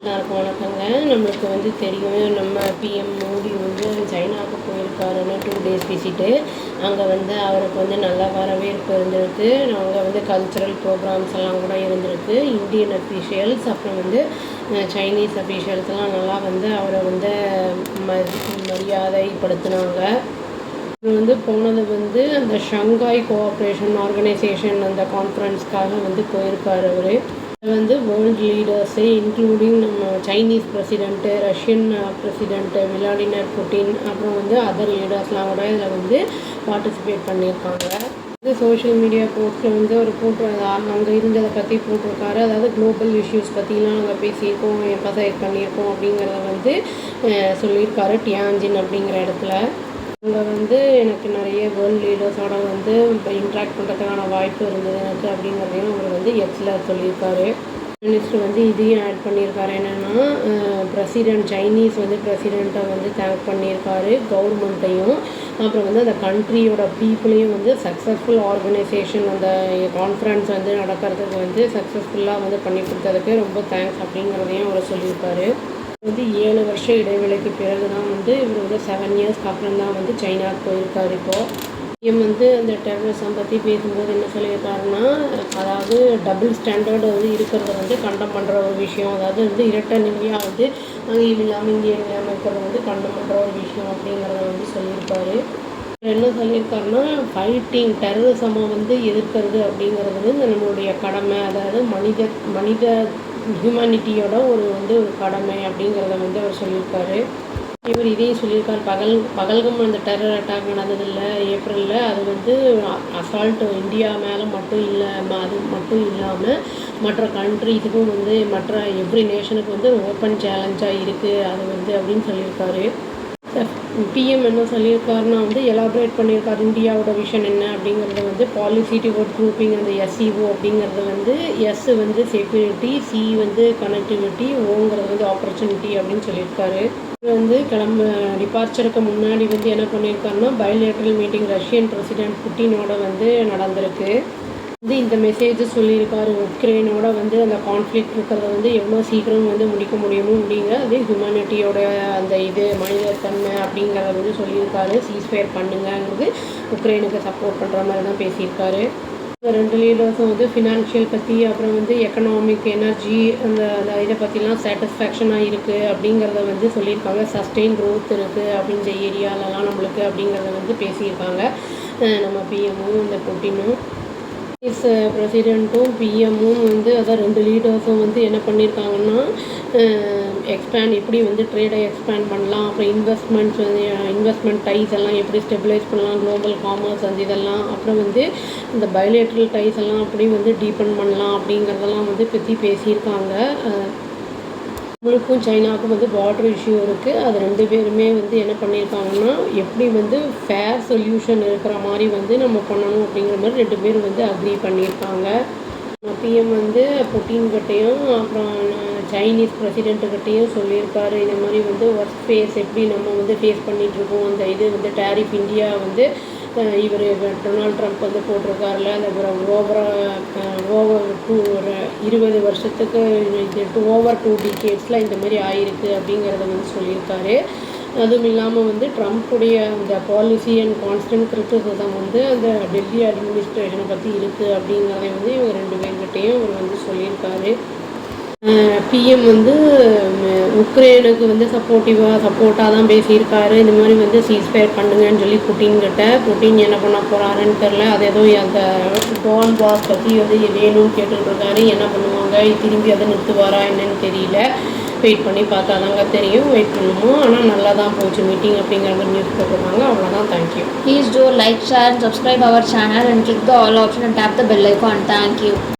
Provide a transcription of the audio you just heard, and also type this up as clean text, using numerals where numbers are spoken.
எல்லாருக்கும் வணக்கங்க. நம்மளுக்கு வந்து தெரியும், நம்ம பிஎம் மோடி வந்து சைனாவுக்கு போயிருக்காருன்னு 2 டேஸ் விசிட்டு. அங்கே வந்து அவருக்கு வந்து நல்ல வரவேற்பு இருந்திருக்கு. அங்கே வந்து கல்ச்சுரல் ப்ரோக்ராம்ஸ் எல்லாம் கூட இருந்திருக்கு. இந்தியன் அஃபீஷியல்ஸ் அப்புறம் வந்து சைனீஸ் அஃபீஷியல்ஸ் எல்லாம் நல்லா வந்து அவரை வந்து மரியாதைப்படுத்தினாங்க. அவர் வந்து போனது வந்து அந்த ஷங்காய் கோஆப்ரேஷன் ஆர்கனைசேஷன் அந்த கான்ஃபரன்ஸ்க்காக வந்து போயிருக்கார் அவர். வந்து வேர்ல்ட் லீடர்ஸு இன்க்ளூடிங் நம்ம Chinese president, Russian president Vladimir Putin, அப்புறம் வந்து அதர் லீடர்ஸ்லாம் கூட இதில் வந்து பார்ட்டிசிபேட் பண்ணியிருக்காங்க. வந்து சோஷியல் மீடியா போஸ்ட்டில் வந்து ஒரு அங்கே இருந்ததை பற்றி போட்டிருக்காரு. அதாவது குளோபல் இஷ்யூஸ் பற்றிலாம் நாங்கள் பேசியிருக்கோம், எம்பசைஸ் பண்ணியிருக்கோம் அப்படிங்கிறத வந்து சொல்லியிருக்காரு டியான்ஜின் அப்படிங்கிற இடத்துல. அங்கே வந்து எனக்கு நிறைய வேர்ல்ட் லீடர்ஸோட வந்து இப்போ இன்ட்ராக்ட் பண்ணுறதுக்கான வாய்ப்பு இருந்தது எனக்கு அப்படிங்கிறதையும் அவர் வந்து எக்ஸில் சொல்லியிருக்காரு. மினிஸ்டர் வந்து இதையும் ஆட் பண்ணியிருக்காரு. என்னென்னா பிரசிடெண்ட் சைனீஸ் வந்து பிரசிடெண்ட்டை வந்து தேங்க் பண்ணியிருக்காரு, கவர்மெண்ட்டையும், அப்புறம் வந்து அந்த கண்ட்ரியோட பீப்புளையும் வந்து சக்ஸஸ்ஃபுல் ஆர்கனைசேஷன் அந்த கான்ஃபரன்ஸ் வந்து நடக்கிறதுக்கு வந்து சக்ஸஸ்ஃபுல்லாக வந்து பண்ணி கொடுத்ததுக்கு ரொம்ப தேங்க்ஸ் அப்படிங்கிறதையும் அவர் சொல்லியிருக்காரு. வந்து 7 வருஷ இடைவேளைக்கு பிறகு தான் வந்து இவர் வந்து 7 இயர்ஸ்க்கு அப்புறம் தான் வந்து சைனாவுக்கு போயிருக்கார். இப்போது பிஎம் வந்து அந்த டெரரிசம் பற்றி பேசும்போது என்ன சொல்லியிருக்காருன்னா, அதாவது டபுள் ஸ்டாண்டர்டு வந்து இருக்கிறத வந்து கண்டம் பண்ணுற ஒரு விஷயம், அதாவது வந்து இரட்டை நிலையாக வந்து அங்கேயும் இல்லாமல் இங்கேயும் இல்லாமல் இருக்கிறத வந்து கண்டம் பண்ணுற ஒரு விஷயம் அப்படிங்கிறத வந்து சொல்லியிருக்காரு. என்ன சொல்லியிருக்காருன்னா, ஃபைட்டிங் டெரரிசமை வந்து எதிர்க்கிறது அப்படிங்கிறது வந்து நம்மளுடைய கடமை, அதாவது மனித ஹியூமனிட்டியோட ஒரு கடமை அப்படிங்கிறத வந்து அவர் சொல்லியிருக்காரு. இவர் இதையும் சொல்லியிருக்கார், பகல்கம் அந்த டெரர் அட்டாக் நடந்ததில்ல ஏப்ரலில், அது வந்து அசால்ட் இந்தியா மேலே மட்டும் இல்லை, அது மட்டும் இல்லாமல் மற்ற கண்ட்ரிஸுக்கும் வந்து மற்ற எவ்ரி நேஷனுக்கு வந்து ஓப்பன் சேலஞ்சாக இருக்குது அது வந்து அப்படின்னு சொல்லியிருக்காரு. பிஎம் என்ன சொல்லியிருக்காருன்னா வந்து எலாபரேட் பண்ணியிருக்காரு இந்தியாவோட விஷன் என்ன அப்படிங்கிறத வந்து பாலிசி டுவர்ட் குரூப்பிங் அந்த எஸ்இஓ அப்படிங்கிறது வந்து எஸ் வந்து செக்யூரிட்டி, சி வந்து கனெக்டிவிட்டி, ஓங்கிறது வந்து ஆப்பர்ச்சுனிட்டி அப்படின்னு சொல்லியிருக்காரு. வந்து டிபார்ச்சருக்கு முன்னாடி வந்து என்ன பண்ணியிருக்காருன்னா பைலேட்ரல் மீட்டிங் ரஷ்யன் பிரசிடெண்ட் புட்டினோட வந்து நடந்திருக்கு. வந்து இந்த மெசேஜ் சொல்லியிருக்காரு, உக்ரைனோட வந்து அந்த கான்ஃப்ளிக்ட் இருக்கிறத வந்து எவ்வளோ சீக்கிரம் வந்து முடிக்க முடியுமோ முடியுங்க, அது ஹியூமனிட்டியோட அந்த மனிதத்தன்மை அப்படிங்கிறத வந்து சொல்லியிருக்காரு. சீஸ்ஃபயர் பண்ணுங்கிறது உக்ரைனுக்கு சப்போர்ட் பண்ணுற மாதிரி தான் பேசியிருக்காரு. 2 லீடர்ஸும் வந்து ஃபினான்ஷியல் பற்றி, அப்புறம் வந்து எக்கனாமிக், எனர்ஜி, அந்த இதை பற்றிலாம் சாட்டிஸ்ஃபேக்ஷனாக இருக்குது அப்படிங்கிறத வந்து சொல்லியிருக்காங்க. சஸ்டெயின் க்ரோத் இருக்குது அப்படின்ற ஏரியாலலாம் நம்மளுக்கு அப்படிங்கிறத வந்து பேசியிருக்காங்க நம்ம பிஎம்மும் இந்த புட்டினும். பிரசிடெண்ட்டும் பிஎம்மும் வந்து அதான் 2 லீடர்ஸும் வந்து என்ன பண்ணியிருக்காங்கன்னா, எப்படி வந்து ட்ரேடை எக்ஸ்பேண்ட் பண்ணலாம், அப்புறம் இன்வெஸ்ட்மெண்ட் டைஸ் எல்லாம் எப்படி ஸ்டெபிலைஸ் பண்ணலாம், குளோபல் காமர்ஸ் அந்த இதெல்லாம், அப்புறம் வந்து இந்த பைலேட்ரல் டைஸ் எல்லாம் எப்படி வந்து டீபன் பண்ணலாம் அப்படிங்கிறதெல்லாம் வந்து பற்றி பேசியிருக்காங்க. நம்மளுக்கும் சைனாவுக்கும் வந்து பார்டர் இஷ்யூ இருக்குது. அது 2 பேருமே வந்து என்ன பண்ணியிருக்காங்கன்னா, எப்படி வந்து ஃபேர் சொல்யூஷன் இருக்கிற மாதிரி வந்து நம்ம பண்ணணும் அப்படிங்கிற மாதிரி 2 பேரும் வந்து அக்ரி பண்ணியிருக்காங்க. பிஎம் வந்து புட்டின்கிட்டையும் அப்புறம் சைனீஸ் பிரசிடெண்ட்டுக்கிட்டையும் சொல்லியிருக்காரு, இந்த மாதிரி வந்து ஒர்க் ஃபேஸ் எப்படி நம்ம வந்து ஃபேஸ் பண்ணிகிட்ருக்கோம், அந்த வந்து டேரிஃப் இந்தியா வந்து இவர் டொனால்ட் ட்ரம்ப் வந்து போட்டிருக்காருல, அந்த ஓவர் 20 வருஷத்துக்கு ஓவர் 2 டிகேட்ஸில் இந்த மாதிரி ஆயிருக்கு அப்படிங்கிறத வந்து சொல்லியிருக்காரு. அதுவும் இல்லாமல் வந்து ட்ரம்ப்புடைய அந்த பாலிசி அண்ட் கான்ஸ்டன்ட் கிரிட்டிசிசம் வந்து அந்த டெல்லி அட்மினிஸ்ட்ரேஷனை பற்றி இருக்குது அப்படிங்கிறத வந்து இவங்க 2 பேர்கிட்டையும் அவர் வந்து சொல்லியிருக்காரு. பிஎம் வந்து உக்ரைனுக்கு வந்து சப்போர்ட்டாக தான் பேசியிருக்காரு. இந்த மாதிரி வந்து சீஸ்ஃபயர் பண்ணுங்கன்னு சொல்லி புட்டின் என்ன பண்ண போகிறாருன்னு தெரில. அது ஏதோ அந்த டோன்பாஸ் பற்றி வந்து வேணும்னு கேட்டுருக்காரு. என்ன பண்ணுவாங்க, திரும்பி அதை நிறுத்துவாரா என்னன்னு தெரியல. வெயிட் பண்ணி பார்த்தா தாங்க தெரியும். வெயிட் பண்ணுவோம். ஆனால் நல்லா தான் போச்சு மீட்டிங் அப்படிங்கிற மாதிரி நியூஸ் போட்டுருக்காங்க. அவ்வளோதான். Thank you. Please do like, share and subscribe our channel and click the all option and tap the bell icon. Thank you.